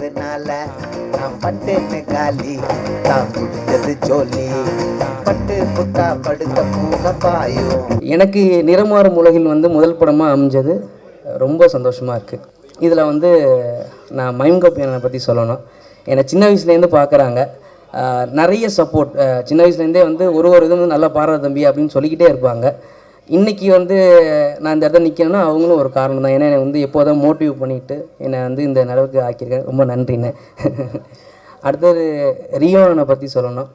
பார்த்ததுனால நான் பட்டேன்னு காலி தான் முடிஞ்சது ஜோலி பட்டு புத்தா படுத்த பூங்க பாயும். எனக்கு நிறமாறும் உலகில் வந்து முதல் படமாக அமைஞ்சது ரொம்ப சந்தோஷமாக இருக்குது. இதில் வந்து நான் மைம் கப்பியனை பற்றி சொல்லணும். என்னை சின்ன வயசுலேருந்து பார்க்குறாங்க, நிறைய சப்போர்ட். சின்ன வயசுலேருந்தே வந்து ஒரு இது வந்து நல்லா பாடுற தம்பி அப்படின்னு சொல்லிக்கிட்டே இருப்பாங்க. இன்றைக்கி வந்து நான் இந்த இடத்துல நிற்கணும்னா அவங்களும் ஒரு காரணம் தான். ஏன்னா என்னை வந்து எப்போதான் மோட்டிவ் பண்ணிவிட்டு என்னை வந்து இந்த நிலவுக்கு ஆக்கியிருக்கேன். ரொம்ப நன்றிண்ணே. அடுத்தது ரியோனை பற்றி சொல்லணும்.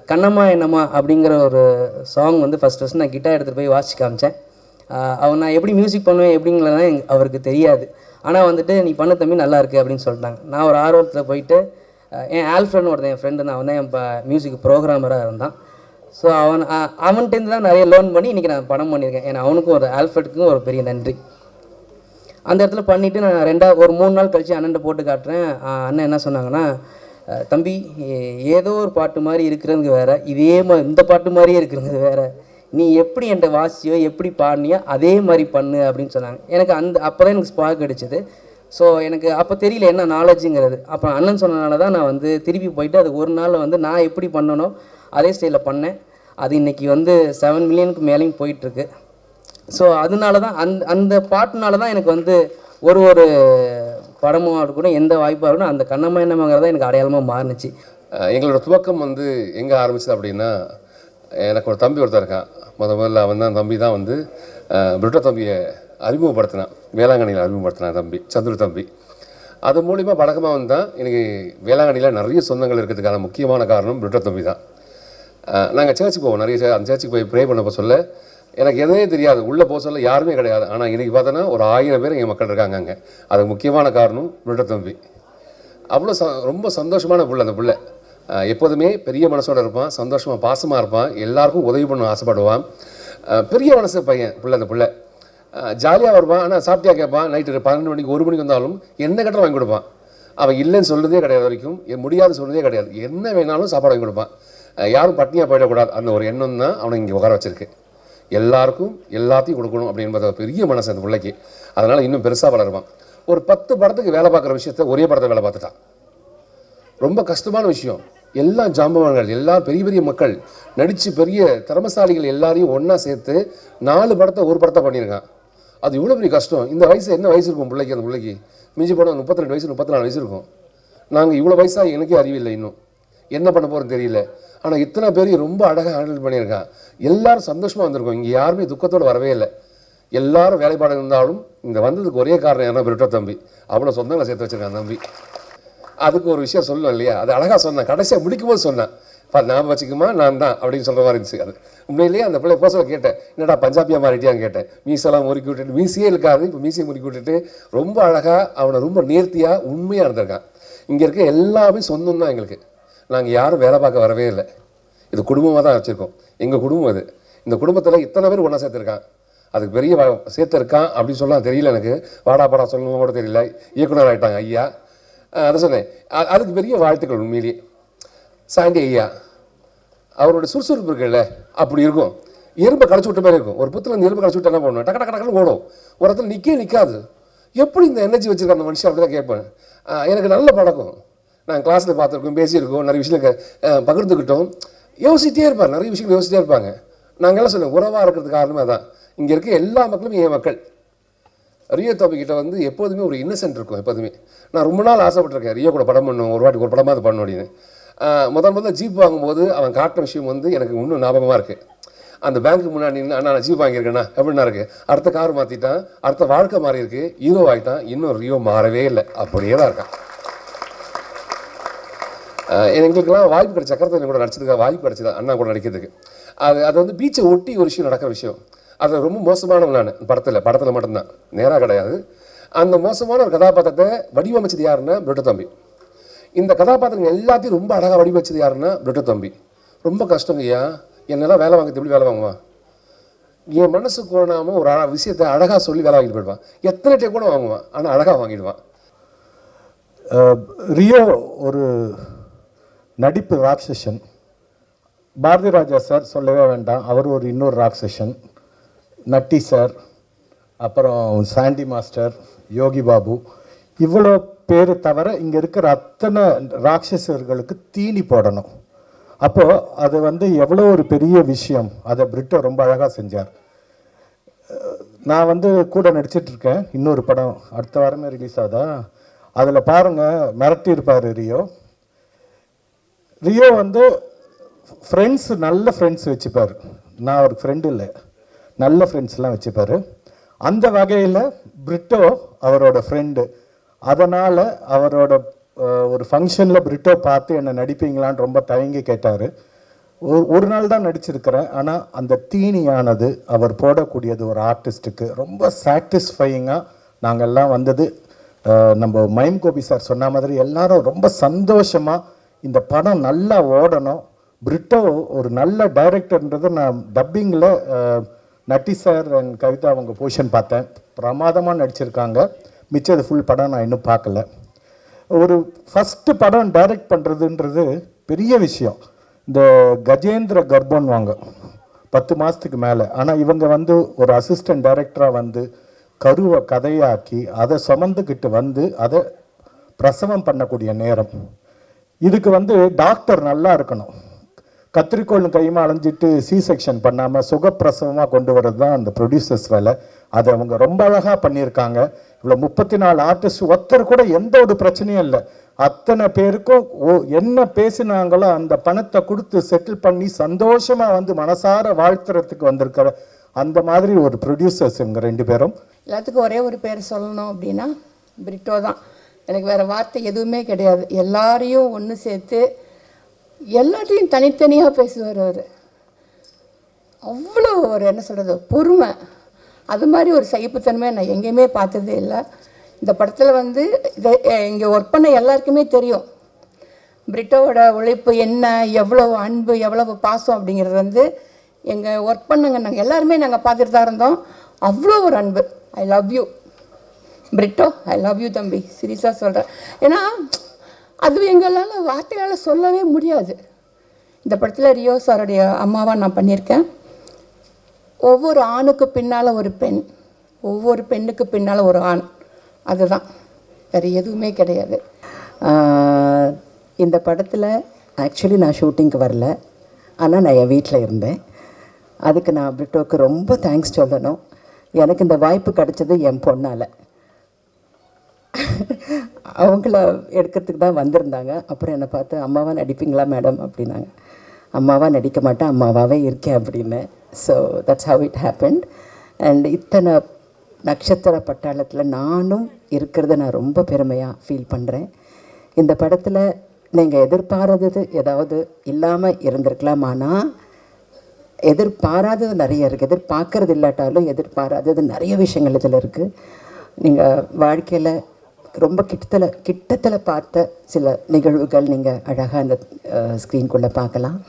கண்ணம்மா என்னம்மா அப்படிங்கிற ஒரு சாங் வந்து ஃபஸ்ட்டு நான் கிட்டார் எடுத்துகிட்டு போய் வாசிச்சு காமிச்சேன். அவன் நான் எப்படி மியூசிக் பண்ணுவேன் எப்படிங்கிறதான் அவருக்கு தெரியாது. ஆனால் வந்துட்டு நீ பண்ண தம்பி நல்லா இருக்குது அப்படின்னு சொல்லிட்டாங்க. நான் ஒரு ஆர்வத்தில் போயிட்டு என் ஆல்ஃப்ரெண்ட் ஒருத்தன் என் ஃப்ரெண்டு தான், அவன் தான் என் மியூசிக் ப்ரோக்ராமராக இருந்தான். ஸோ அவன்கிட்டேருந்து தான் நிறைய லேர்ன் பண்ணி இன்றைக்கி நான் படம் பண்ணியிருக்கேன். ஏன்னா அவனுக்கும் ஒரு ஆல்ஃப்ரெட்டுக்கும் ஒரு பெரிய நன்றி. அந்த இடத்துல பண்ணிவிட்டு நான் ஒரு 3 நாள் கழித்து அண்ணன்ட்ட போட்டு காட்டுறேன். அண்ணன் என்ன சொன்னாங்கன்னா, தம்பி ஏதோ ஒரு பாட்டு மாதிரி இருக்கிறதுங்க வேறு, இதே மாதிரி இந்த பாட்டு மாதிரியே இருக்கிறது வேறு, நீ எப்படி என்கிட்ட வாசியோ எப்படி பாடினியோ அதே மாதிரி பண்ணு அப்படின்னு சொன்னாங்க. எனக்கு அப்போ தான் எனக்கு ஸ்பார்க் அடிச்சது. ஸோ எனக்கு அப்போ தெரியல என்ன நாலேஜுங்கிறது. அப்போ அண்ணன் சொன்னனால தான் நான் வந்து திருப்பி போயிட்டு அது ஒரு நாள் வந்து நான் எப்படி பண்ணனோ அதே ஸ்டைலில் பண்ணேன். அது இன்றைக்கி வந்து 7 மில்லியனுக்கு மேலேயும் போயிட்டுருக்கு. ஸோ அதனால தான் அந்த பாட்டுனால தான் எனக்கு வந்து ஒரு படமாக இருக்கட்டும், எந்த வாய்ப்பாக இருக்கட்டும், அந்த கண்ணம்மா என்னமாங்கிறதான் எனக்கு அடையாளமாக மாறுனுச்சு. எங்களோட துவக்கம் வந்து எங்கே ஆரம்பிச்சது அப்படின்னா, எனக்கு ஒரு தம்பி ஒருத்தர் இருக்கான். முதல்ல அவன் தான் தம்பி தான் வந்து பிரிட்டோ தம்பியை அறிமுகப்படுத்தினான். வேளாங்கண்ணியில் அறிமுகப்படுத்தினான் தம்பி, சந்துரு தம்பி. அது மூலிமா பழக்கமாக வந்தான். எனக்கு வேளாங்கண்ணியில் நிறைய சொந்தங்கள் இருக்கிறதுக்கான முக்கியமான காரணம் பிரிட்டோ தம்பி தான். நாங்கள் சர்ச்சுக்கு போவோம், நிறைய அந்த சர்ச்சுக்கு போய் ப்ரே பண்ண போக சொல்ல எனக்கு எதுவுமே தெரியாது, உள்ளே போக சொல்ல யாருமே கிடையாது. ஆனால் இன்றைக்கி பார்த்தோன்னா ஒரு 1000 பேர் எங்கள் மக்கள் இருக்காங்க அங்கே. அதுக்கு முக்கியமான காரணம் பிரிட்டோ தம்பி. அவ்வளோ ரொம்ப சந்தோஷமான பிள்ளை அந்த பிள்ளை. எப்போதுமே பெரிய மனசோடு இருப்பான், சந்தோஷமாக பாசமாக இருப்பான், எல்லாருக்கும் உதவி பண்ண ஆசைப்படுவான். பெரிய மனசு பையன் பிள்ளை. அந்த பிள்ளை ஜாலியாக வருவான். ஆனால் சாப்பிட்டியா கேட்பான். நைட்டு 12 மணிக்கு 1 மணிக்கு வந்தாலும் என்ன கட்டணம் வாங்கி கொடுப்பான். அவன் இல்லைன்னு சொல்கிறதே கிடையாது, வரைக்கும் முடியாது சொல்கிறதே கிடையாது. என்ன வேணாலும் சாப்பாடு வாங்கி கொடுப்பான். யாரும் பட்னியாக போயிடக்கூடாது, அந்த ஒரு எண்ணம் தான் அவனை இங்கே உட்கார வச்சிருக்கு. எல்லாருக்கும் எல்லாத்தையும் கொடுக்கணும் அப்படின்பது பெரிய மனசு அந்த பிள்ளைக்கு. அதனால் இன்னும் பெருசாக வளருவான். ஒரு 10 படத்துக்கு வேலை பார்க்குற விஷயத்த ஒரே படத்தை வேலை பார்த்துட்டான். ரொம்ப கஷ்டமான விஷயம். எல்லா ஜாம்பவான்கள், எல்லா பெரிய பெரிய மக்கள் நடித்து பெரிய திறமசாலிகள் எல்லாரையும் ஒன்றா சேர்த்து 4 படத்தை ஒரு படத்தை பண்ணியிருக்கான். அது இவ்வளோ பெரிய கஷ்டம். இந்த வயசு என்ன வயசு இருக்கும் பிள்ளைக்கு? அந்த பிள்ளைக்கு மிஞ்சி போனால் 32 வயசு 34 வயசு இருக்கும். நாங்கள் இவ்வளோ வயசாக எனக்கே அறிவில்லை, இன்னும் என்ன பண்ண போகிறோன்னு தெரியல. ஆனால் இத்தனை பேரையும் ரொம்ப அழகாக ஹேண்டில் பண்ணியிருக்கான். எல்லோரும் சந்தோஷமாக வந்திருக்கோம். இங்கே யாருமே துக்கத்தோடு வரவே இல்லை. எல்லாரும் வேலைப்பாடு இருந்தாலும் இந்த வந்ததுக்கு ஒரே காரணம் யாருன்னா பிரிட்டோ தம்பி. அவ்வளோ சொந்தங்களை சேர்த்து வச்சுருக்கான் தம்பி. அதுக்கு ஒரு விஷயம் சொல்லணும் இல்லையா, அது அழகாக சொன்னேன். கடைசியாக முடிக்கும் போது சொன்னேன், ஞாபகம் வச்சுக்குமா நான் தான் அப்படின்னு சொல்கிற மாதிரி இருந்துச்சு. அது உண்மையிலேயே அந்த பிள்ளை போசல கேட்டேன், என்னடா பஞ்சாபியாக மாறிட்டியான்னு கேட்டேன். மீசெல்லாம் முறுக்கி விட்டுட்டு, மீசியே இருக்காது, இப்போ மீசியை முறுக்கி விட்டுட்டு ரொம்ப அழகாக அவனை ரொம்ப நேர்த்தியாக உண்மையாக இருந்திருக்கான். இங்கே இருக்க எல்லாமே சொந்தம் தான் எங்களுக்கு. நாங்கள் யாரும் வேலை பார்க்க வரவே இல்லை. இது குடும்பமாக தான் வச்சுருக்கோம். எங்கள் குடும்பம் அது. இந்த குடும்பத்தில் இத்தனை பேர் ஒன்றா சேர்த்துருக்கான். அதுக்கு பெரிய சேர்த்துருக்கான் அப்படின்னு சொல்லலாம் தெரியல எனக்கு. வாடா பாடா சொல்லணும் கூட தெரியல. இயக்குனர் ஆகிட்டாங்க ஐயா. அதை சொன்னேன். அதுக்கு பெரிய வாழ்த்துக்கள் உண்மையிலேயே. சாண்டி ஐயா அவரோட சுறுசுறுப்பு இருக்குல்ல, அப்படி இருக்கும். எறும்பை கடைச்சி விட்ட மாதிரி இருக்கும். ஒரு புத்தில் அந்த எறும்பை கடைச்சி விட்டு என்ன பண்ணுவேன், டக்கு டக்கு டக்குன்னு ஓடும். ஒரு இடத்துல நிற்காது. எப்படி இந்த எனர்ஜி வச்சுருக்க அந்த மனுஷன்? அப்படி தான் கேட்பேன். எனக்கு நல்ல பழக்கம். நாங்கள் கிளாஸில் பார்த்துருக்கோம், பேசியிருக்கோம், நிறைய விஷயங்கள் பகிர்ந்துக்கிட்டோம். யோசிச்சிட்டே இருப்பார், நிறைய விஷயங்கள் யோசிச்சிட்டே இருப்பாங்க. நாங்கள் எல்லாம் சொன்னோம், உறவாக இருக்கிறதுக்கு காரணமே தான். இங்கே இருக்க எல்லா மக்களும் என் மக்கள். ரியோ தம்பிக்கிட்ட வந்து எப்போதுமே ஒரு இன்னசென்ட் இருக்கும். எப்போதுமே நான் ரொம்ப நாள் ஆசைப்பட்டிருக்கேன், ரியோ கூட படம் பண்ணணும், ஒரு வாட்டி ஒரு படமாக அது பண்ணணும் அப்படின்னு. முதல்ல ஜீப் வாங்கும்போது அவன் காட்டுற விஷயம் வந்து எனக்கு இன்னும் ஞாபகமாக இருக்குது. அந்த பேங்க்கு முன்னாடி அண்ணா நான் ஜீப் வாங்கியிருக்கேன்னா எப்படின்னா இருக்குது. அடுத்த கார் மாற்றிட்டான், அடுத்த வாழ்க்கை மாறி இருக்கு, ஹீரோ ஆகிட்டான். இன்னும் ரியோ மாறவே இல்லை, அப்படியே தான் இருக்கான். எங்களுக்கெல்லாம் வாய்ப்பு கிடைச்ச சக்கரத்தில் கூட நடிச்சதுக்காக வாய்ப்பு கிடைச்சது அண்ணா கூட நடிக்கிறதுக்கு. அது வந்து பீச்சை ஒட்டி ஒரு விஷயம் நடக்கிற விஷயம். அது ரொம்ப மோசமானவன் நான் படத்தில் மட்டும்தான், நேராக கிடையாது. அந்த மோசமான ஒரு கதாபாத்திரத்தை வடிவமைச்சது யாருன்னா பிரிட்டோ தம்பி. இந்த கதாபாத்திரங்கள் எல்லாத்தையும் ரொம்ப அழகாக வடிவமைச்சது யாருன்னா பிரிட்டோ தம்பி. ரொம்ப கஷ்டங்க ஐயா, என்னெல்லாம் வேலை வாங்கிட்டு எப்படி வேலை வாங்குவான்? என் மனசு கோணாமல் ஒரு விஷயத்தை அழகாக சொல்லி வேலை வாங்கிட்டு போயிடுவான். எத்தனை டே கூட வாங்குவான், ஆனால் அழகாக வாங்கிடுவான். ரியோ ஒரு நடிப்பு ராக்ஷசன். பாரதி ராஜா சார் சொல்லவே வேண்டாம், அவர் ஒரு இன்னொரு ராக்ஷசன். நட்டி சார், அப்புறம் சாண்டி மாஸ்டர், யோகி பாபு, இவ்வளோ பேர் தவிர இங்கே இருக்கிற அத்தனை ராட்சசர்களுக்கு தீனி போடணும். அப்போது அது வந்து எவ்வளோ ஒரு பெரிய விஷயம், அதை பிரிட்டோ ரொம்ப அழகாக செஞ்சார். நான் வந்து கூட நடிச்சிட்ருக்கேன், இன்னொரு படம் அடுத்த வாரமே ரிலீஸ் ஆகுதா, அதில் பாருங்கள் மிரட்டியிருப்பார் ரியோ. ரியோ வந்து ஃப்ரெண்ட்ஸ், நல்ல ஃப்ரெண்ட்ஸ் வச்சுப்பார். நான் ஒரு ஃப்ரெண்டு இல்லை, நல்ல ஃப்ரெண்ட்ஸ்லாம் வச்சுப்பார். அந்த வகையில் பிரிட்டோ அவரோட ஃப்ரெண்டு. அதனால் அவரோட ஒரு ஃபங்க்ஷனில் பிரிட்டோ பார்த்து என்னை நடிப்பீங்களான்னு ரொம்ப தயங்கி கேட்டார். ஒரு நாள் தான் நடிச்சிருக்கிறேன். ஆனால் அந்த தீனியானது அவர் போடக்கூடியது ஒரு ஆர்டிஸ்ட்டுக்கு ரொம்ப சாட்டிஸ்ஃபையிங்காக நாங்கள்லாம் வந்தது. நம்ம மைம் கோபி சார் சொன்ன மாதிரி எல்லாரும் ரொம்ப சந்தோஷமாக இந்த படம் நல்லா ஓடணும். பிரிட்டோ ஒரு நல்ல டைரக்டர்ன்றது நான் டப்பிங்கில் நட்டி சார் அண்ட் கவிதா அவங்க போர்ஷன் பார்த்தேன், பிரமாதமாக நடிச்சிருக்காங்க. மிச்சது ஃபுல் படம் நான் இன்னும் பார்க்கல. ஒரு ஃபஸ்ட்டு படம் டைரக்ட் பண்ணுறதுன்றது பெரிய விஷயம். இந்த கஜேந்திர கர்ப்பன் வாங்க 10 மாதத்துக்கு மேலே. ஆனால் இவங்க வந்து ஒரு அசிஸ்டன்ட் டைரக்டராக வந்து கருவை கதையாக்கி அதை சுமந்துக்கிட்டு வந்து அதை பிரசவம் பண்ணக்கூடிய நேரம். இதுக்கு வந்து டாக்டர் நல்லா இருக்கணும். கத்திரிக்கோள் கையுமா அலைஞ்சிட்டு சி செக்ஷன் பண்ணாமல் சுகப்பிரசவமாக கொண்டு வர்றது தான் அந்த ப்ரொடியூசர்ஸ் வேலை. அதை அவங்க ரொம்ப அழகாக பண்ணியிருக்காங்க. இவ்வளோ 34 ஆர்டிஸ்ட் ஒருத்தர் கூட எந்த ஒரு பிரச்சனையும் இல்லை. அத்தனை பேருக்கும் என்ன பேசினாங்களோ அந்த பணத்தை கொடுத்து செட்டில் பண்ணி சந்தோஷமாக வந்து மனசார வாழ்த்துறதுக்கு வந்திருக்கிற அந்த மாதிரி ஒரு ப்ரொடியூசர்ஸ் இவங்க 2 பேரும். எல்லாத்துக்கும் ஒரே ஒரு பேர் சொல்லணும் அப்படின்னா பிரிட்டோ தான். எனக்கு வேறு வார்த்தை எதுவுமே கிடையாது. எல்லாரையும் ஒன்று சேர்த்து எல்லாத்தையும் தனித்தனியாக பேசுவார் அவர். அவ்வளோ ஒரு என்ன சொல்கிறது பொறுமை, அது மாதிரி ஒரு சகிப்புத்தன்மை நான் எங்கேயுமே பார்த்ததே இல்லை. இந்த படத்தில் வந்து இங்கே ஒர்க் பண்ண எல்லாருக்குமே தெரியும் பிரிட்டோவோட உழைப்பு என்ன, எவ்வளோ அன்பு, எவ்வளவு பாசம் அப்படிங்கிறது வந்து எங்கள் ஒர்க் பண்ணங்க நாங்கள் எல்லாருமே நாங்கள் பார்த்துட்டு தான் இருந்தோம். அவ்வளோ ஒரு அன்பு. I love you Brito, I love you தம்பி, சீரியஸாக சொல்கிறேன். ஏன்னா அது எங்களால் வார்த்தையால் சொல்லவே முடியாது. இந்த படத்தில் ரியோ சாருடைய அம்மாவாக நான் பண்ணியிருக்கேன். ஒவ்வொரு ஆணுக்கு பின்னால் ஒரு பெண், ஒவ்வொரு பெண்ணுக்கு பின்னால் ஒரு ஆண், அதுதான், வேறு எதுவுமே கிடையாது. இந்த படத்தில் ஆக்சுவலி நான் ஷூட்டிங்க்கு வரல, ஆனால் நான் என் வீட்டில் இருந்தேன். அதுக்கு நான் பிரிட்டோவுக்கு ரொம்ப தேங்க்ஸ் சொல்லணும். எனக்கு இந்த வாய்ப்பு கிடைச்சது என் பொண்ணால். அவங்கள எடுக்கிறதுக்கு தான் வந்திருந்தாங்க. அப்புறம் என்னை பார்த்து அம்மாவாக நடிப்பீங்களா மேடம் அப்படின்னாங்க. அம்மாவாக நடிக்க மாட்டேன், அம்மாவாகவே இருக்கேன் அப்படின்னு. So that's how it happened. And இத்தனை நட்சத்திர பட்டாளத்தில் நானும் இருக்கிறத நான் ரொம்ப பெருமையாக ஃபீல் பண்ணுறேன். இந்த படத்தில் நீங்கள் எதிர்பாராதது ஏதாவது இல்லாமல் இருந்திருக்கலாம், ஆனால் எதிர்பாராதது நிறைய இருக்குது. எதிர்பார்க்கறது இல்லாட்டாலும் எதிர்பாராதது நிறைய விஷயங்கள் இதில் இருக்குது. நீங்கள் வாழ்க்கையில் ரொம்ப கிட்டத்தில் பார்த்த சில நிகழ்வுகள் நீங்கள் அழகாக அந்த ஸ்க்ரீன்குள்ளே பார்க்கலாம்,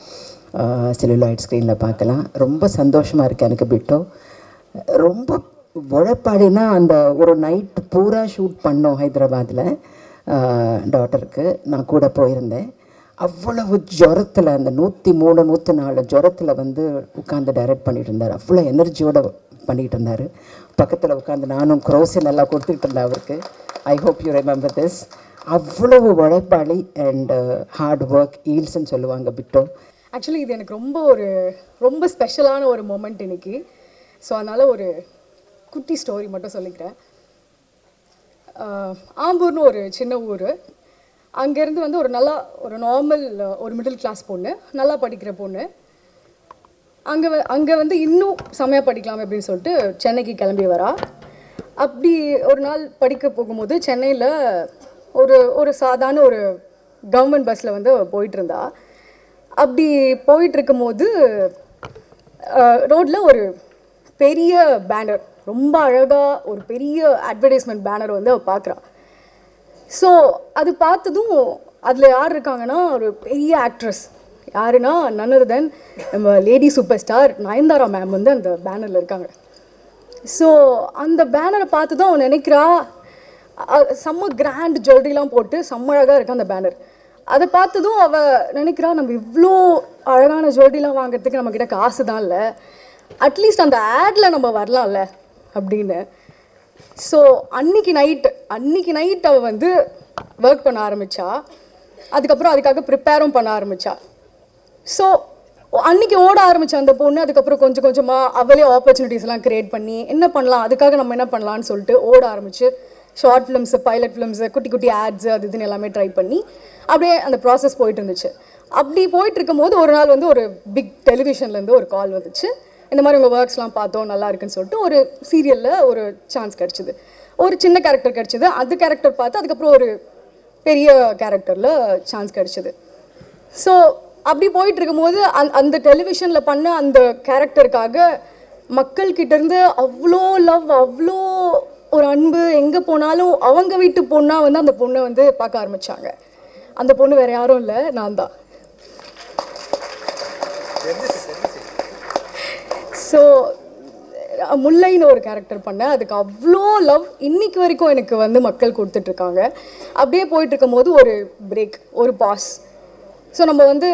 செல்லுலாய்ட் ஸ்க்ரீனில் பார்க்கலாம். ரொம்ப சந்தோஷமாக இருக்குது எனக்கு. பிரிட்டோ ரொம்ப உழைப்பாடினா அந்த ஒரு நைட் பூரா ஷூட் பண்ணோம் ஹைதராபாத்தில். டாட்டருக்கு நான் கூட போயிருந்தேன். அவ்வளவு ஜுரத்தில், அந்த 103 104 ஜுரத்தில் வந்து உட்காந்து டைரக்ட் பண்ணிகிட்டு இருந்தார். அவ்வளோ எனர்ஜியோடு பண்ணிகிட்டு இருந்தார். பக்கத்தில் உட்காந்து நானும் க்ரோஸை நல்லா கொடுத்துக்கிட்டு இருந்தேன் அவருக்கு. I hope you remember this. அவ்வளவு உழைப்பாளி அண்ட் ஹார்ட் ஒர்க் ஈல்ஸ்ன்னு சொல்லுவாங்க பிரிட்டோ. ஆக்சுவலி இது எனக்கு ரொம்ப ஸ்பெஷலான ஒரு மொமெண்ட் இன்னைக்கு. ஸோ அதனால் ஒரு குட்டி ஸ்டோரி மட்டும் சொல்லிக்கிறேன். ஆம்பூர்னு ஒரு சின்ன ஊர். அங்கேருந்து வந்து ஒரு நார்மல் ஒரு மிடில் கிளாஸ் பொண்ணு, நல்லா படிக்கிற பொண்ணு. அங்கே வந்து இன்னும் செம்மையாக படிக்கலாம் அப்படின்னு சொல்லிட்டு சென்னைக்கு கிளம்பி வரா. அப்படி ஒரு நாள் படிக்க போகும்போது சென்னையில் ஒரு சாதாரண ஒரு கவர்மெண்ட் பஸ்ஸில் வந்து போயிட்டு இருந்தா. அப்படி போயிட்டு இருக்கும்போது ரோட்டில் ஒரு பெரிய பேனர், ரொம்ப அழகாக ஒரு பெரிய அட்வர்டைஸ்மெண்ட் பேனர் வந்து அவள் பார்க்குறா. ஸோ அது பார்த்ததும் அதில் யார் இருக்காங்கன்னா ஒரு பெரிய ஆக்ட்ரஸ். யாருன்னா none other than நம்ம lady super star Nayanthara ma'am வந்து அந்த பேனரில் இருக்காங்க. ஸோ அந்த பேனரை பார்த்து தான் அவன் நினைக்கிறா, செம்ம கிராண்ட் ஜுவல்லரிலாம் போட்டு செம்ம அழகாக இருக்கு அந்த பேனர். அதை பார்த்ததும் அவள் நினைக்கிறா, நம்ம இவ்வளோ அழகான ஜுவல்லரிலாம் வாங்குறதுக்கு நம்மக்கிட்ட காசு தான் இல்லை, அட்லீஸ்ட் அந்த ஆடில் நம்ம வரலாம்ல அப்படின்னு. ஸோ அன்னைக்கு நைட் அவள் வந்து ஒர்க் பண்ண ஆரம்பித்தா. அதுக்கப்புறம் அதுக்காக ப்ரிப்பேரும் பண்ண ஆரம்பித்தா. ஸோ அன்றைக்கி ஓட ஆரம்பித்த அந்த பொண்ணு அதுக்கப்புறம் கொஞ்சம் கொஞ்சமாக அவளே ஆப்பர்ச்சுனிட்டிஸ்லாம் க்ரியேட் பண்ணி என்ன பண்ணலாம், அதுக்காக நம்ம என்ன பண்ணலான்னு சொல்லிட்டு ஓட ஆரம்பிச்சு ஷார்ட் ஃபிலிம்ஸு, பைலட் ஃபிலிம்ஸு, குட்டி குட்டி ஆட்ஸு அது இதுன்னு எல்லாமே ட்ரை பண்ணி அப்படியே அந்த ப்ராசஸ் போயிட்டு இருந்துச்சு. அப்படி போயிட்டு இருக்கும்போது ஒரு நாள் வந்து ஒரு பிக் டெலிவிஷன்லேருந்து ஒரு கால் வந்துச்சு. இந்த மாதிரி உங்கள் ஒர்க்ஸ்லாம் பார்த்தோம் நல்லா இருக்குன்னு சொல்லிட்டு ஒரு சீரியலில் ஒரு சான்ஸ் கிடச்சிது. ஒரு சின்ன கேரக்டர் கிடச்சிது. அந்த கேரக்டர் பார்த்து அதுக்கப்புறம் ஒரு பெரிய கேரக்டரில் சான்ஸ் கிடச்சிது. ஸோ அப்படி போயிட்டு இருக்கும்போது அந்த டெலிவிஷனில் பண்ண அந்த கேரக்டருக்காக மக்கள்கிட்டேருந்து அவ்வளோ லவ், அவ்வளோ ஒரு அன்பு. எங்கே போனாலும் அவங்க வீட்டு பொண்ணாக வந்து அந்த பொண்ணை வந்து பார்க்க ஆரம்பித்தாங்க. அந்த பொண்ணு வேறு யாரும் இல்லை, நான் தான். ஸோ முல்லைன்னு ஒரு கேரக்டர் பண்ணேன். அதுக்கு அவ்வளோ லவ் இன்னைக்கு வரைக்கும் எனக்கு வந்து மக்கள் கொடுத்துட்ருக்காங்க. அப்படியே போயிட்டு இருக்கும்போது ஒரு பிரேக், ஒரு பாஸ். ஸோ நம்ம வந்து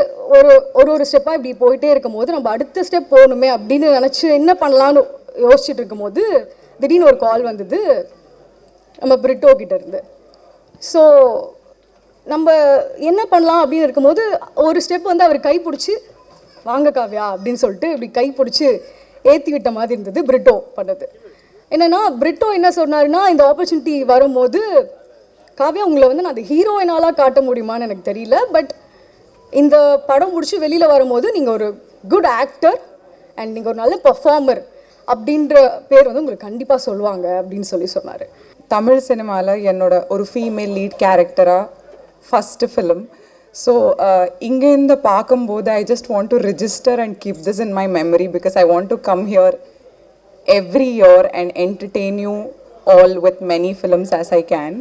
ஒரு ஸ்டெப்பாக இப்படி போயிட்டே இருக்கும்போது நம்ம அடுத்த ஸ்டெப் போகணுமே அப்படின்னு நினச்சி என்ன பண்ணலான்னு யோசிச்சுட்டு இருக்கும்போது திடீர்னு ஒரு கால் வந்தது நம்ம பிரிட்டோ கிட்டேருந்து. ஸோ நம்ம என்ன பண்ணலாம் அப்படின்னு இருக்கும்போது ஒரு ஸ்டெப் வந்து அவர் கை பிடிச்சி வாங்க காவ்யா அப்படின்னு சொல்லிட்டு இப்படி கை பிடிச்சி ஏற்றி விட்ட மாதிரி இருந்தது பிரிட்டோ பண்ணது. என்னென்னா பிரிட்டோ என்ன சொன்னாருன்னா, இந்த ஆப்பர்ச்சுனிட்டி வரும்போது காவ்யா உங்களை வந்து நான் அந்த ஹீரோயினாலாக காட்ட முடியுமான்னு எனக்கு தெரியல, பட் இந்த படம் முடிச்சு வெளியில் வரும்போது நீங்கள் ஒரு குட் ஆக்டர் அண்ட் நீங்கள் ஒரு நல்ல பர்ஃபார்மர் அப்படின்ற பேர் வந்து உங்களுக்கு கண்டிப்பாக சொல்லுவாங்க அப்படின்னு சொன்னார். தமிழ் சினிமாவில் என்னோட ஒரு ஃபீமேல் லீட் கேரக்டராக ஃபஸ்ட்டு ஃபிலிம். ஸோ இங்கேருந்து பார்க்கும்போது I just want to register and keep this in my memory because I want to come here every year and entertain you all with many films as I can.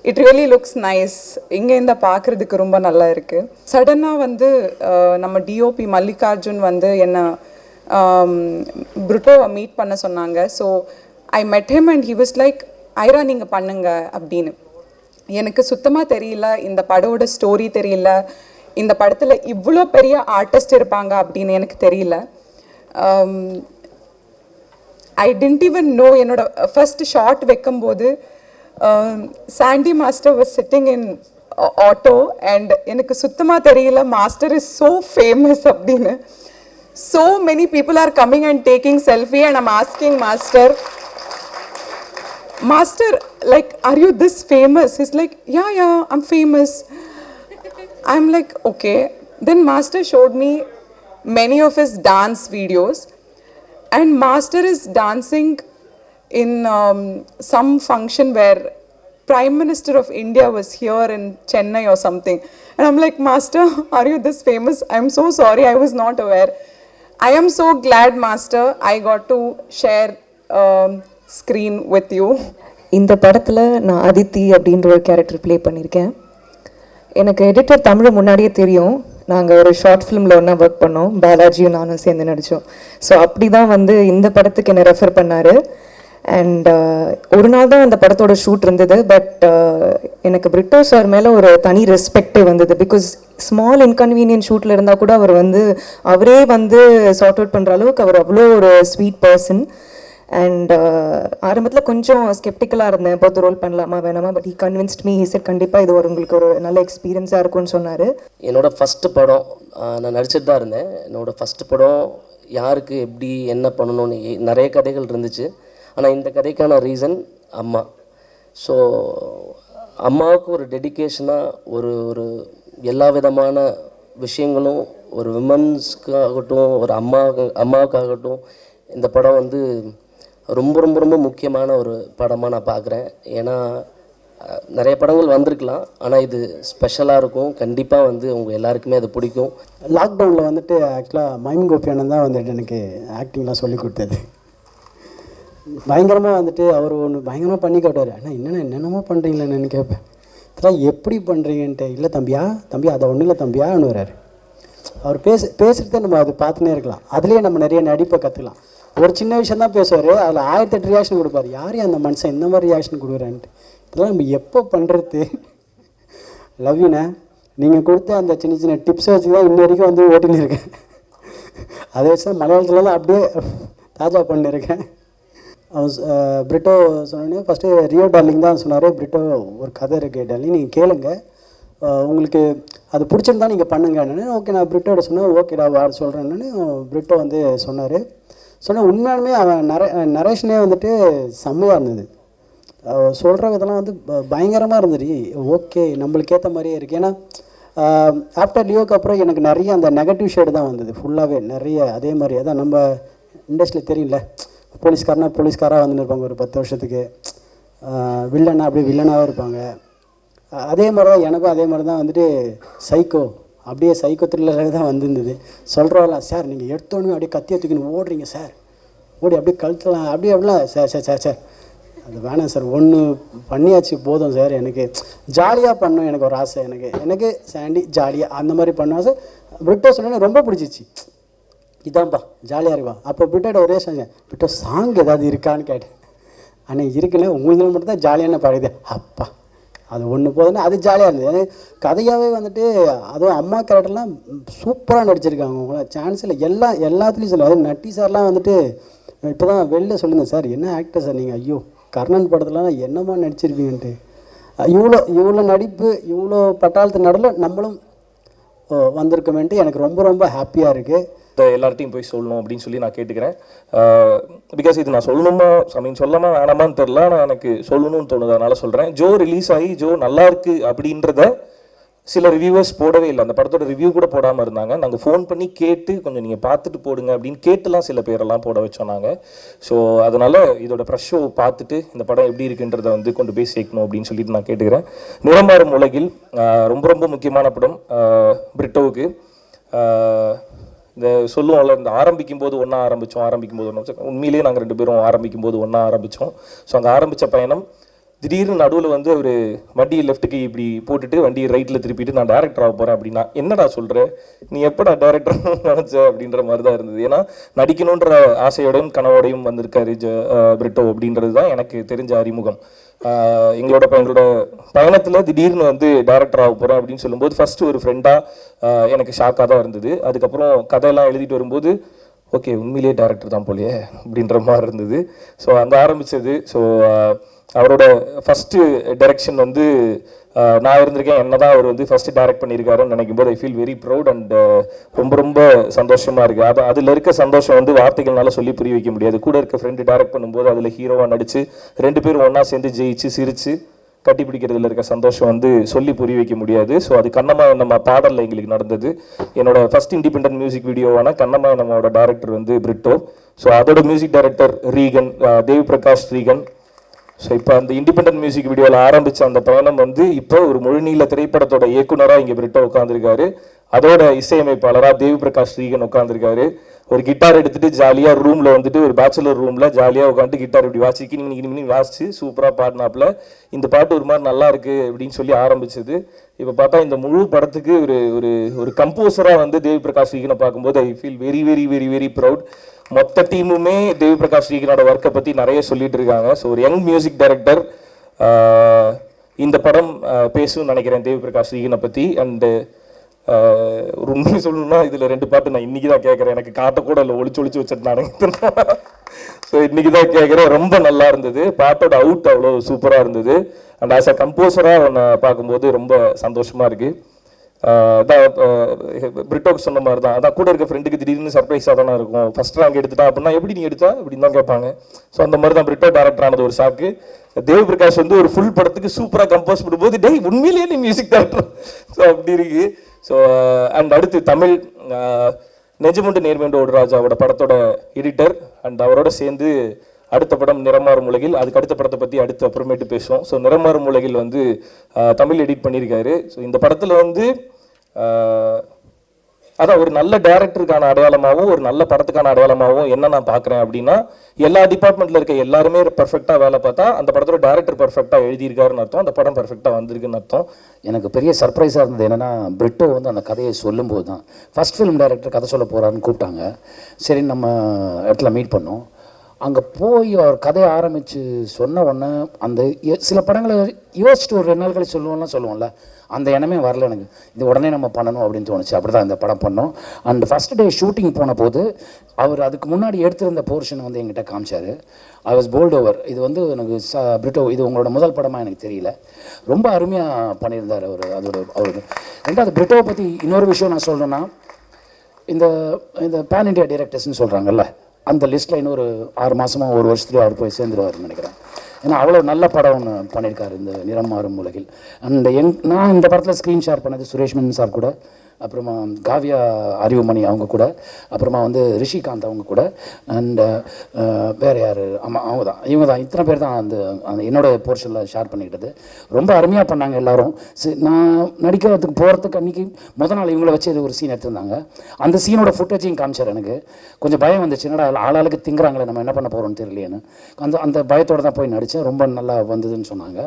It really looks nice. இங்கேருந்து பார்க்குறதுக்கு ரொம்ப நல்லா இருக்குது. சடனாக வந்து நம்ம DOP Mallikarjun வந்து என்னை பிரிட்டோவை மீட் பண்ண சொன்னாங்க. ஸோ ஐ மெட் him and he was like, Airaa நீங்கள் பண்ணுங்க அப்படின்னு. எனக்கு சுத்தமாக தெரியல, இந்த படோட ஸ்டோரி தெரியல, இந்த படத்தில் இவ்வளோ பெரிய ஆர்டிஸ்ட் இருப்பாங்க அப்படின்னு எனக்கு தெரியல. I didn't even know. என்னோட ஃபர்ஸ்ட் ஷார்ட் வைக்கும்போது Sandy master was sitting in auto and எனக்கு சுத்தமாக தெரியல மாஸ்டர் இஸ் ஸோ ஃபேமஸ் அப்படின்னு. So many people are coming and taking selfie and I'm asking Master, like, are you this famous? He's like, yeah, I'm famous. I'm like, okay. Then Master showed me many of his dance videos and Master is dancing in some function where Prime Minister of India was here in Chennai or something. And I'm like, Master, are you this famous? I'm so sorry, I was not aware. I am so glad, Master, I got to share screen with you. இந்த படத்தில் நான் அதித்தி அப்படின்ற ஒரு character play பண்ணியிருக்கேன். எனக்கு editor Tamil முன்னாடியே தெரியும். நாங்கள் ஒரு ஷார்ட் ஃபிலிமில் ஒன்றா ஒர்க் பண்ணோம், பாலாஜியும் நானும் சேர்ந்து நடித்தோம். ஸோ அப்படி தான் வந்து இந்த படத்துக்கு என்னை ரெஃபர் பண்ணார். அண்ட் ஒரு நாள் தான் அந்த படத்தோட ஷூட் இருந்தது. பட் எனக்கு பிரிட்டோ சார் மேலே ஒரு தனி ரெஸ்பெக்டே வந்தது. பிகாஸ் ஸ்மால் இன்கன்வீனியன்ட் ஷூட்டில் இருந்தால் கூட அவர் வந்து அவரே வந்து சார்ட் அவுட் பண்ணுற அளவுக்கு அவர் அவ்வளோ ஒரு ஸ்வீட் பர்சன். அண்ட் ஆரம்பத்தில் கொஞ்சம் ஸ்கெப்டிக்கலாக இருந்தேன், பார்த்து ரோல் பண்ணலாமா வேணாமா. But he convinced me. He said கண்டிப்பாக இது உங்களுக்கு ஒரு நல்ல எக்ஸ்பீரியன்ஸாக இருக்கும்னு சொன்னார். என்னோடய ஃபஸ்ட்டு படம் நான் நடிச்சிட்டு தான் இருந்தேன். என்னோடய ஃபஸ்ட்டு படம் யாருக்கு எப்படி என்ன பண்ணணும்னு நிறைய கதைகள் இருந்துச்சு. ஆனால் இந்த கதைக்கான ரீசன் அம்மா. ஸோ அம்மாவுக்கு ஒரு டெடிக்கேஷனாக ஒரு எல்லா விதமான விஷயங்களும் ஒரு விமன்ஸ்க்காகட்டும் ஒரு அம்மாவுக்காகட்டும் இந்த படம் வந்து ரொம்ப ரொம்ப ரொம்ப முக்கியமான ஒரு படமாக நான் பார்க்குறேன். ஏன்னா நிறைய படங்கள் வந்திருக்கலாம், ஆனால் இது ஸ்பெஷலாக இருக்கும். கண்டிப்பாக வந்து உங்கள் எல்லாருக்குமே அது பிடிக்கும். லாக்டவுனில் வந்துட்டு ஆக்சுவலாக மைம் கோபியானந்த் தான் வந்துட்டு எனக்கு ஆக்டிங்லாம் சொல்லி கொடுத்தது. பயங்கரமாக வந்துட்டு அவர் ஒன்று பயங்கரமாக பண்ணி காட்டுவார். ஆனால் என்னென்னமோ பண்ணுறீங்களேன்னு கேட்பேன். இதெல்லாம் எப்படி பண்ணுறீங்கன்ட்டு. இல்லை தம்பி அதை ஒன்றும் இல்லை தம்பியான்னு வர்றாரு. அவர் பேசுகிறத நம்ம அது பார்த்துனே இருக்கலாம். அதுலேயே நம்ம நிறைய நடிப்பை கற்றுக்கலாம். ஒரு சின்ன விஷயம் தான் பேசுவார், அதில் 1008 ரியாக்ஷன் கொடுப்பார். யாரையும் அந்த மனுஷன் இந்த மாதிரி ரியாக்ஷன் கொடுக்குறான்ட்டு. இதெல்லாம் நம்ம எப்போ பண்ணுறது? லவ் யூண்ணே. நீங்கள் கொடுத்த அந்த சின்ன சின்ன டிப்ஸை வச்சு தான் இன்ன வரைக்கும் வந்து ஓட்டின்னு இருக்கேன். அதை வச்சு தான் மலையாளத்துலலாம் அப்படியே தாஜா பண்ணியிருக்கேன். பிரிட்டோ சொன்னோடனே ஃபஸ்ட்டு ரியோ டார்லிங் தான் சொன்னார். பிரிட்டோ ஒரு கதை இருக்குது டார்லிங், நீங்கள் கேளுங்க, உங்களுக்கு அது பிடிச்சிருந்தா நீங்கள் பண்ணுங்கன்னு. ஓகே, நான் பிரிட்டோட சொன்னேன். ஓகேடா வார் சொல்கிறேன்னு பிரிட்டோ வந்து சொன்னார். சொன்னால் உண்மையாலுமே அவன் நரேஷனே வந்துட்டு செம்மையாக இருந்தது. சொல்கிற விதெல்லாம் வந்து பயங்கரமாக இருந்தது. ஓகே, நம்மளுக்கு ஏற்ற மாதிரியே இருக்குது. ஏன்னா ஆஃப்டர் லியோக்கு அப்புறம் எனக்கு நிறைய அந்த நெகட்டிவ் ஷேடு தான் வந்தது ஃபுல்லாகவே நிறைய. அதே மாதிரி அதான் நம்ம இண்டஸ்ட்ரியில் தெரியல, போலீஸ்காராக வந்துன்னு இருப்பாங்க ஒரு 10 வருஷத்துக்கு, வில்லனா அப்படியே வில்லனாகவும் இருப்பாங்க. அதே மாதிரி தான் எனக்கும் அதே மாதிரி தான் வந்துட்டு சைக்கோ, அப்படியே சைக்கோ த்ரில்லராக தான் வந்துருந்தது. சொல்கிறவங்களாம், சார் நீங்கள் எடுத்தோன்னே அப்படியே கத்தியை தூக்கின்னு ஓடுறீங்க சார், ஓடி அப்படியே கழுத்தலாம் அப்படிலாம். சார் அது வேணாம் சார், ஒன்று பண்ணியாச்சு போதும் சார், எனக்கு ஜாலியாக பண்ணணும், எனக்கு ஒரு ஆசை, எனக்கு சாண்டி ஜாலியாக அந்த மாதிரி பண்ணுவேன் சார். பிரிட்டோ சொன்னோன்னே ரொம்ப பிடிச்சிச்சு, இதான்ப்பா ஜாலியாக இருக்குவா. அப்போ பிரிட்டோட ஒரே சொன்னேன், பிரிட்டோ சாங் ஏதாவது இருக்கான்னு கேட்டேன். ஆனால் இருக்குன்னு உங்களுக்கு மட்டும் தான் ஜாலியான பாடுது. அப்பா அது ஒன்று போதுன்னா அது ஜாலியாக இருந்தது. எனக்கு கதையாகவே வந்துட்டு அதுவும் அம்மா கேரக்டர்லாம் சூப்பராக நடிச்சிருக்காங்க. அவங்கள சான்ஸ் இல்லை, எல்லாத்துலேயும் சொல்லுவாங்க. அது நட்டி சார்லாம் வந்துட்டு இப்போ தான் வெளில சொல்லுங்கள் சார், என்ன ஆக்டர் சார் நீங்கள், ஐயோ கர்ணன் படத்துலலாம் என்னமா நடிச்சிருப்பீங்கன்ட்டு. இவ்வளோ நடிப்பு, இவ்வளோ பட்டாளத்து நடுவில் நம்மளும் வந்திருக்கோமேன்ட்டு எனக்கு ரொம்ப ரொம்ப ஹாப்பியாக இருக்குது. எல்லார்ட்டையும் போய் சொல்லணும் அப்படின்னு சொல்லி நான் கேட்டுக்கிறேன். பிகாஸ் இது நான் சொல்லணுமா சொல்லாமா வேணாமான்னு தெரில, நான் எனக்கு சொல்லணும்னு தோணுது, அதனால சொல்கிறேன். ஜோ ரிலீஸ் ஆகி ஜோ நல்லா இருக்கு அப்படின்றத சில ரிவ்யூவர்ஸ் போடவே இல்லை, அந்த படத்தோட ரிவ்யூ கூட போடாமல் இருந்தாங்க. நாங்கள் ஃபோன் பண்ணி கேட்டு கொஞ்சம் நீங்கள் பார்த்துட்டு போடுங்க அப்படின்னு கேட்டுலாம் சில பேரெல்லாம் போட வச்சோம் நாங்கள். ஸோ அதனால் இதோட ப்ரெஷ் ஷோ பார்த்துட்டு இந்த படம் எப்படி இருக்குன்றதை வந்து கொண்டு போய் சேர்க்கணும் அப்படின்னு சொல்லிட்டு நான் கேட்டுக்கிறேன். நிறமாறும் உலகில் ரொம்ப ரொம்ப முக்கியமான படம் பிரிட்டோவுக்கு. இந்த சொல்லுவோம்ல, இந்த ஆரம்பிக்கும் போது ஒன்றா ஆரம்பித்தோம், உண்மையிலேயே நாங்கள் 2 பேரும் ஆரம்பிக்கும் போது ஒன்றா ஆரம்பித்தோம். ஸோ அங்கே ஆரம்பித்த பயணம் திடீர்னு நடுவில் வந்து அவர் வண்டியை லெஃப்ட்டுக்கு இப்படி போட்டுட்டு வண்டியை ரைட்டில் திருப்பிட்டு நான் டேரக்டர் ஆக போகிறேன் அப்படின்னா, என்னடா சொல்கிற நீ எப்படா டேரக்டர் நினச்ச அப்படின்ற மாதிரி தான் இருந்தது. ஏன்னா நடிக்கணுன்ற ஆசையோடையும் கனவோடையும் வந்திருக்காரு பிரிட்டோ அப்படின்றது தான் எனக்கு தெரிஞ்ச அறிமுகம். எங்களோட பயணத்தில் திடீர்னு வந்து டேரக்டர் ஆக போகிறேன் அப்படின்னு சொல்லும்போது ஃபஸ்ட்டு ஒரு ஃப்ரெண்டாக எனக்கு ஷாக்காக தான் இருந்தது. அதுக்கப்புறம் கதையெல்லாம் எழுதிட்டு வரும்போது ஓகே உண்மையிலேயே டேரக்டர் தான் போலையே அப்படின்ற மாதிரி இருந்தது. ஸோ அங்கே ஆரம்பித்தது. ஸோ அவரோட ஃபஸ்ட்டு டைரக்ஷன் வந்து நான் இருந்திருக்கேன், என்ன தான் அவர் வந்து ஃபஸ்ட்டு டைரக்ட் பண்ணியிருக்காருன்னு நினைக்கும் போது I feel very proud and ரொம்ப ரொம்ப சந்தோஷமாக இருக்குது. அதில் இருக்க சந்தோஷம் வந்து வார்த்தைகள்னால சொல்லி புரிய வைக்க முடியாது. கூட இருக்க ஃப்ரெண்டு டைரக்ட் பண்ணும்போது அதில் ஹீரோவாக நடித்து 2 பேரும் ஒன்றா சேர்ந்து ஜெயிச்சு சிரித்து கட்டி பிடிக்கிறதுல இருக்க சந்தோஷம் வந்து சொல்லி புரிய வைக்க முடியாது. ஸோ அது கண்ணம்மா பாடலில் எங்களுக்கு நடந்தது. என்னோட ஃபர்ஸ்ட் இண்டிபெண்டன்ட் மியூசிக் வீடியோவான கண்ணம்மாவோட டைரக்டர் வந்து பிரிட்டோ. ஸோ அதோட music director Regan, Dev Prakash Regan. So இப்போ அந்த இண்டிபெண்டன்ட் மியூசிக் வீடியோவில் ஆரம்பித்த அந்த பயணம் வந்து இப்போ ஒரு முழுநீள திரைப்படத்தோட இயக்குனராக இங்கே பிரிட்டோ உட்காந்துருக்காரு. அதோட இசையமைப்பாளராக தேவ் பிரகாஷ் ரீகன் உட்காந்துருக்காரு. ஒரு கிட்டார் எடுத்துட்டு ஜாலியாக ரூமில் வந்துட்டு ஒரு பேச்சுலர் ரூமில் ஜாலியாக உட்காந்து கிட்டார் இப்படி வாசிக்கி நீங்கள் வாசிச்சு சூப்பராக பாடினாப்புல இந்த பாட்டு ஒரு மாதிரி நல்லா இருக்கு அப்படின்னு சொல்லி ஆரம்பிச்சது. இப்போ பார்த்தா இந்த முழு படத்துக்கு ஒரு ஒரு ஒரு கம்போசராக வந்து தேவ் பிரகாஷ் ரீகனை பார்க்கும்போது I feel very very very very proud. மொத்த டீமுமே தேவ் பிரகாஷ் ரீகனோட ஒர்க்கை பற்றி நிறைய சொல்லிட்டு இருக்காங்க. ஸோ ஒரு யங் மியூசிக் டைரக்டர் இந்த படம் பேசுன்னு நினைக்கிறேன் தேவ் பிரகாஷ் ரீகனை பற்றி. அண்டு ஒரு உண்மையை சொல்லணும்னா இதில் 2 பாட்டு நான் இன்றைக்கி தான் கேட்குறேன். எனக்கு காட்டக்கூட இல்லை, ஒளிச்சு வச்சுருந்தானே. ஸோ இன்றைக்கி தான் கேட்குறேன். ரொம்ப நல்லா இருந்தது, பாட்டோட அவுட் அவ்வளோ சூப்பராக இருந்தது. அண்ட் ஆஸ் அ கம்போசராக ஒன்று பார்க்கும்போது ரொம்ப சந்தோஷமாக இருக்குது. பிரிட்டோக்கு சொன்ன மாதிரி தான், அதான் கூட இருக்க ஃப்ரெண்டுக்கு திடீர்னு சர்ப்ரைஸாக தானே இருக்கும். ஃபர்ஸ்ட் ரேங்க் எடுத்துட்டா அப்படின்னா எப்படி நீ எடுத்தா அப்படின்னு தான் கேட்பாங்க. ஸோ அந்த மாதிரி தான் பிரிட்டோ டேரக்டர் ஆனது ஒரு ஷாக்கு. தேவ் பிரகாஷ் வந்து ஒரு ஃபுல் படத்துக்கு சூப்பராக கம்போஸ் பண்ணும்போது டேய் உண்மையிலேயே நீ மியூசிக் டேரக்டர். ஸோ அப்படி இருக்கு. ஸோ அண்ட் அடுத்து தமிழ் நெஜமுண்டு நேர்மையுண்டு ஒரு ராஜாவோட படத்தோட எடிட்டர் அண்ட் அவரோட சேர்ந்து அடுத்த படம் நிறமாறும் உலகில். அதுக்கு அடுத்த படத்தை பற்றி அடுத்து அப்புறமேட்டு பேசுவோம். ஸோ நிறமாறும் உலகில் வந்து தமிழ் எடிட் பண்ணியிருக்காரு. ஸோ இந்த படத்தில் வந்து அதான் ஒரு நல்ல டைரக்டருக்கான அடையாளமாகவும் ஒரு நல்ல படத்துக்கான அடையாளமாகவும் என்ன நான் பார்க்குறேன் அப்படின்னா, எல்லா டிபார்ட்மெண்ட்டில் இருக்க எல்லாருமே பர்ஃபெக்டாக வேலை பார்த்தா அந்த படத்தோட டைரக்டர் பர்ஃபெக்டாக எழுதியிருக்காருன்னு அர்த்தம், அந்த படம் பர்ஃபெக்டாக வந்திருக்குன்னு அர்த்தம். எனக்கு பெரிய சர்ப்ரைஸாக இருந்தது என்னென்னா, பிரிட்டோ வந்து அந்த கதையை சொல்லும்போது தான் ஃபஸ்ட் ஃபிலிம் டைரக்டர் கதை சொல்ல போகிறாருன்னு கூப்பிட்டாங்க. சரி நம்ம இடத்துல மீட் பண்ணோம். அங்கே போய் அவர் கதையை ஆரம்பித்து சொன்ன உடனே அந்த சில படங்களை யோசிச்சுட்டு ஒரு 2 நாள் கழிச்சு சொல்லுவோம்ல, அந்த எண்ணமே வரல எனக்கு. இது உடனே நம்ம பண்ணணும் அப்படின்னு தோணுச்சு. அப்படி தான் இந்த படம் பண்ணோம். அண்ட் ஃபஸ்ட் டே ஷூட்டிங் போன போது அவர் அதுக்கு முன்னாடி எடுத்திருந்த போர்ஷனை வந்து எங்கிட்ட காமிச்சார். I was bowled over. இது வந்து எனக்கு பிரிட்டோ, இது உங்களோட முதல் படமாக எனக்கு தெரியல, ரொம்ப அருமையாக பண்ணியிருந்தார் அவர். அவருக்கு 2வது பிரிட்டோவை பற்றி இன்னொரு விஷயம் நான் சொல்லணும்னா, இந்த பேன் இண்டியா டைரக்டர்ஸ்னு சொல்கிறாங்கல்ல, அந்த லிஸ்ட்டில் இன்னொரு 6 மாதமோ 1 வருஷத்துலேயே அவர் போய் சேர்ந்துருவார்னு நினைக்கிறேன். ஏன்னா அவ்வளோ நல்ல படம் ஒன்று பண்ணியிருக்காரு இந்த நிறம் மாறும் உலகில். அண்ட் நான் இந்த படத்தில் ஸ்க்ரீன் ஷேர் பண்ணது சுரேஷ் மேனன் சார் கூட, அப்புறமா காவ்யா அறிவுமணி அவங்க கூட, அப்புறமா வந்து ரிஷிகாந்த் அவங்க கூட, அண்ட் வேறு யார், ஆமாம் அவங்க தான், இவங்க தான், இத்தனை பேர் தான் அந்த என்னோடய போர்ஷனில் ஷேர் பண்ணிக்கிட்டது. ரொம்ப அருமையாக பண்ணாங்க எல்லோரும். நான் நடிக்கிறதுக்கு போகிறதுக்கு அன்றைக்கி முதல் நாள் இவங்கள வச்சு ஒரு சீன் எடுத்திருந்தாங்க. அந்த சீனோட ஃபுட்டேஜையும் காமிச்சார். எனக்கு கொஞ்சம் பயம் வந்துச்சு, என்னடா ஆளாளுக்கு திங்குறாங்களே, நம்ம என்ன பண்ண போகிறோம்னு தெரியலையேன்னு. அந்த பயத்தோடு தான் போய் நடித்தேன். ரொம்ப நல்லா வந்ததுன்னு சொன்னாங்க.